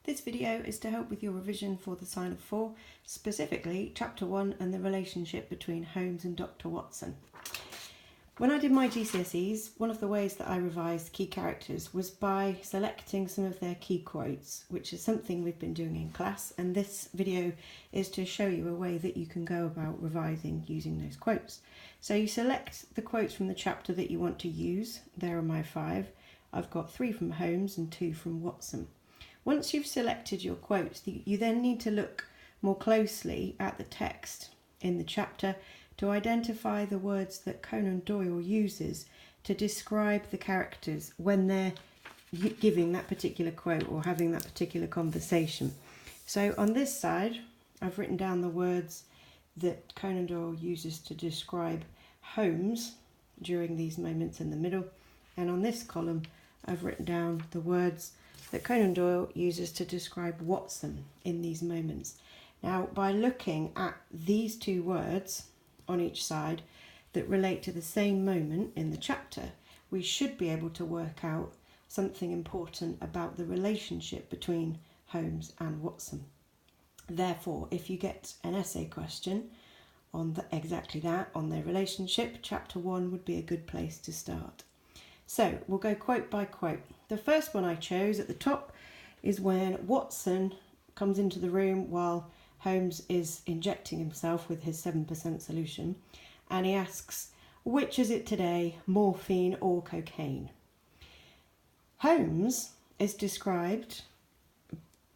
This video is to help with your revision for the Sign of 4, specifically Chapter 1 and the relationship between Holmes and Dr. Watson. When I did my GCSEs, one of the ways that I revised key characters was by selecting some of their key quotes, which is something we've been doing in class, and this video is to show you a way that you can go about revising using those quotes. So you select the quotes from the chapter that you want to use. There are my 5. I've got 3 from Holmes and 2 from Watson. Once you've selected your quotes, you then need to look more closely at the text in the chapter to identify the words that Conan Doyle uses to describe the characters when they're giving that particular quote or having that particular conversation. So on this side, I've written down the words that Conan Doyle uses to describe Holmes during these moments in the middle, and on this column I've written down the words that Conan Doyle uses to describe Watson in these moments. Now, by looking at these 2 words on each side that relate to the same moment in the chapter, we should be able to work out something important about the relationship between Holmes and Watson. Therefore, if you get an essay question on exactly that, on their relationship, chapter 1 would be a good place to start. So we'll go quote by quote. The first one I chose at the top is when Watson comes into the room while Holmes is injecting himself with his 7% solution, and he asks, "Which is it today, morphine or cocaine?" Holmes is described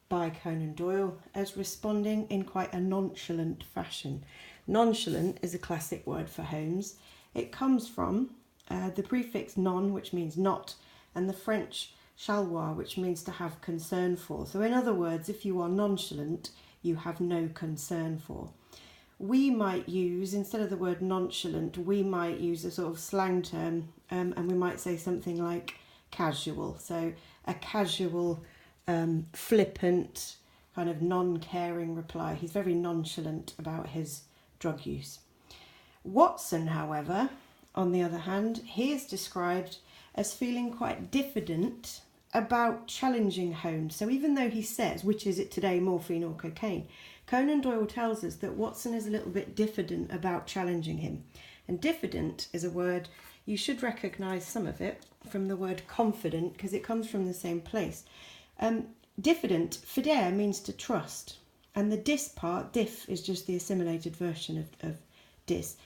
by Conan Doyle as responding in quite a nonchalant fashion. Nonchalant is a classic word for Holmes. It comes from the prefix non, which means not, and the French chaloir, which means to have concern for. So in other words, if you are nonchalant, you have no concern for. We might use, instead of the word nonchalant, we might use a sort of slang term, and we might say something like casual. So a casual, flippant, kind of non-caring reply. He's very nonchalant about his drug use. Watson, however, on the other hand, he is described as feeling quite diffident about challenging Holmes. So even though he says, "Which is it today, morphine or cocaine?" Conan Doyle tells us that Watson is a little bit diffident about challenging him. And diffident is a word, you should recognise some of it from the word confident, because it comes from the same place. Diffident, fider, means to trust. And the dis part, diff, is just the assimilated version of dis.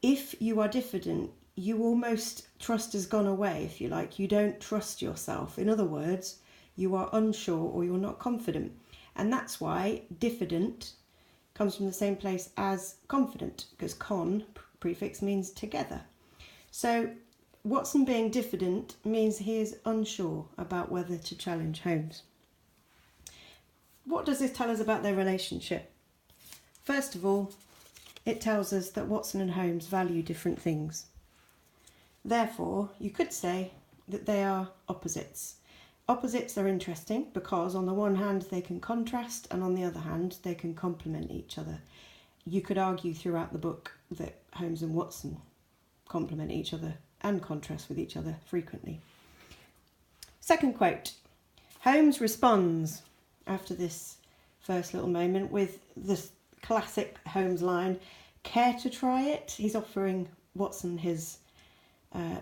If you are diffident, you almost, trust has gone away, if you like. You don't trust yourself. In other words, you are unsure or you're not confident. And that's why diffident comes from the same place as confident, because con, prefix, means together. So Watson being diffident means he is unsure about whether to challenge Holmes. What does this tell us about their relationship? First of all, it tells us that Watson and Holmes value different things. Therefore, you could say that they are opposites. Opposites are interesting because on the one hand they can contrast, and on the other hand they can complement each other. You could argue throughout the book that Holmes and Watson complement each other and contrast with each other frequently. Second quote. Holmes responds after this first little moment with this classic Holmes line, "Care to try it?" He's offering Watson his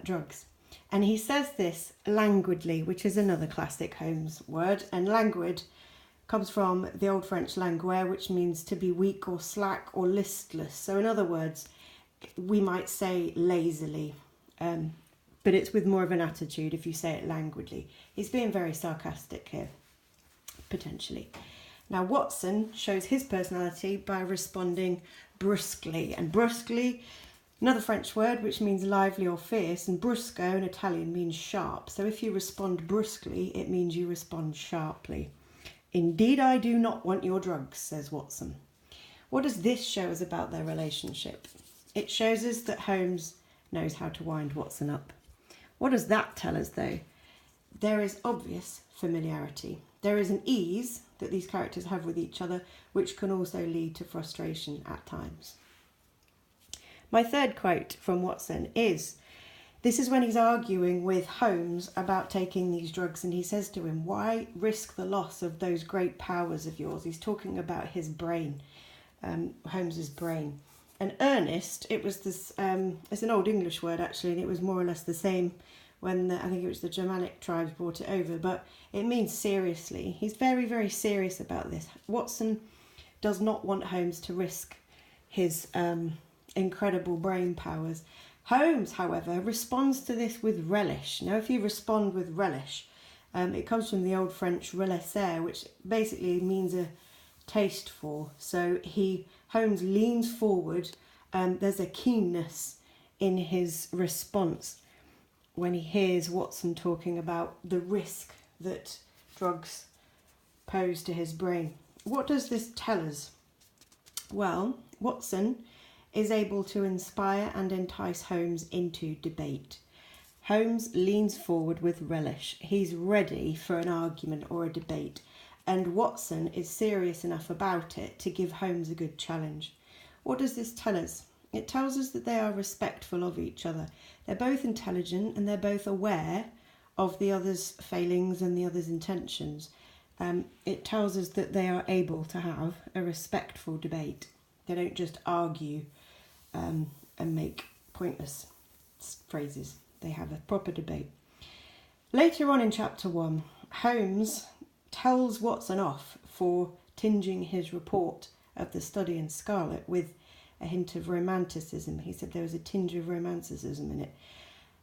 drugs. And he says this languidly, which is another classic Holmes word. And languid comes from the old French langueur, which means to be weak or slack or listless. So in other words, we might say lazily, but it's with more of an attitude if you say it languidly. He's being very sarcastic here, potentially. Now, Watson shows his personality by responding brusquely. And brusquely, another French word which means lively or fierce, and brusco in Italian means sharp. So if you respond brusquely, it means you respond sharply. "Indeed, I do not want your drugs," says Watson. What does this show us about their relationship? It shows us that Holmes knows how to wind Watson up. What does that tell us, though? There is obvious familiarity. There is an ease that these characters have with each other, which can also lead to frustration at times. My third quote from Watson is, This is when he's arguing with Holmes about taking these drugs, and he says to him, why risk the loss of those great powers of yours? He's talking about his brain, Holmes's brain. And earnest, it was this, it's an old English word actually, and it was more or less the same when I think it was the Germanic tribes brought it over, but it means seriously. He's very, very serious about this. Watson does not want Holmes to risk his incredible brain powers. Holmes, however, responds to this with relish. Now, if you respond with relish, it comes from the old French relisser, which basically means a taste for. So Holmes leans forward. There's a keenness in his response when he hears Watson talking about the risk that drugs pose to his brain. What does this tell us? Well, Watson is able to inspire and entice Holmes into debate. Holmes leans forward with relish. He's ready for an argument or a debate, and Watson is serious enough about it to give Holmes a good challenge. What does this tell us? It tells us that they are respectful of each other. They're both intelligent and they're both aware of the other's failings and the other's intentions. It tells us that they are able to have a respectful debate. They don't just argue and make pointless phrases. They have a proper debate. Later on in chapter 1, Holmes tells Watson off for tinging his report of the study in Scarlet with a hint of romanticism. He said there was a tinge of romanticism in it.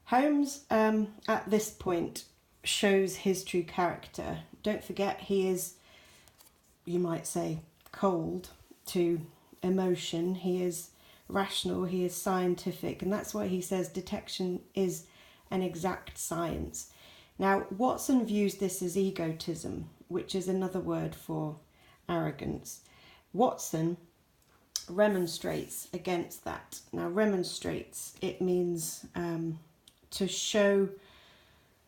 Holmes, at this point, shows his true character. Don't forget, he is, you might say, cold to emotion. He is rational, he is scientific, and that's why he says detection is an exact science. Now, Watson views this as egotism, which is another word for arrogance. Watson remonstrates against that. Now, remonstrates, it means to show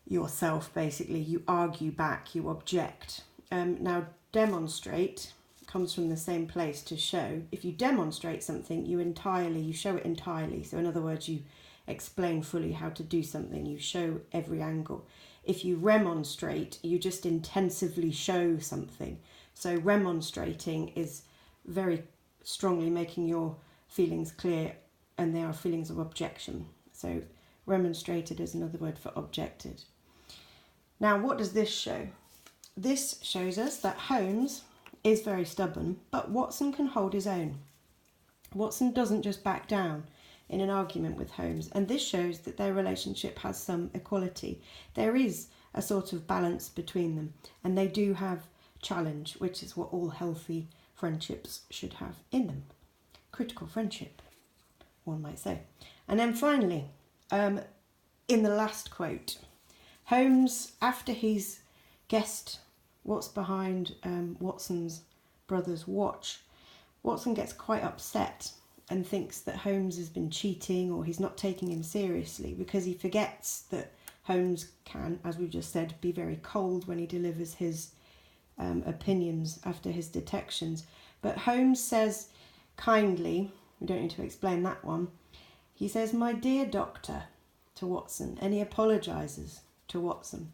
yourself, basically. You argue back, you object. Now, demonstrate comes from the same place, to show. If you demonstrate something, you show it entirely. So in other words, you explain fully how to do something, you show every angle. If you remonstrate, you just intensively show something. So remonstrating is very strongly making your feelings clear, and they are feelings of objection. So remonstrated is another word for objected. Now, what does this show? This shows us that Holmes is very stubborn, but Watson can hold his own. Watson doesn't just back down in an argument with Holmes, and this shows that their relationship has some equality. There is a sort of balance between them, and they do have challenge, which is what all healthy friendships should have in them. Critical friendship, one might say. And then finally, in the last quote, Holmes, after he's guessed what's behind Watson's brother's watch, Watson gets quite upset and thinks that Holmes has been cheating, or he's not taking him seriously, because he forgets that Holmes can, as we've just said, be very cold when he delivers his opinions after his detections. But Holmes says kindly, we don't need to explain that one, he says, "My dear doctor," to Watson, and he apologises to Watson.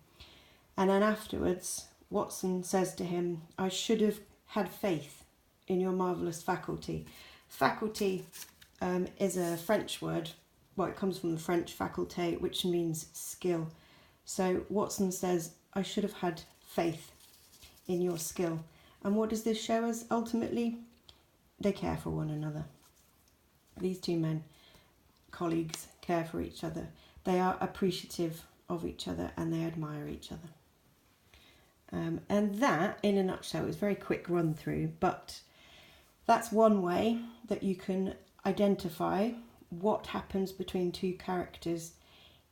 And then afterwards, Watson says to him, "I should have had faith in your marvellous faculty." Faculty is a French word. Well, it comes from the French faculté, which means skill. So Watson says, "I should have had faith in your skill." And what does this show us? Ultimately, they care for one another. These two men, colleagues, care for each other. They are appreciative of each other and they admire each other. And that, in a nutshell, is a very quick run through, but that's one way that you can identify what happens between two characters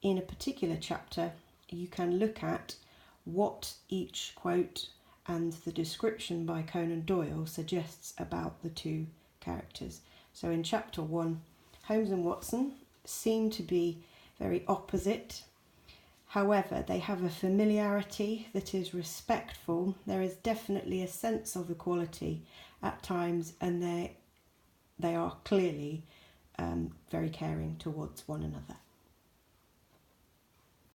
in a particular chapter. You can look at what each quote and the description by Conan Doyle suggests about the two characters. So in chapter 1, Holmes and Watson seem to be very opposite. However, they have a familiarity that is respectful. There is definitely a sense of equality at times, and they are clearly very caring towards one another.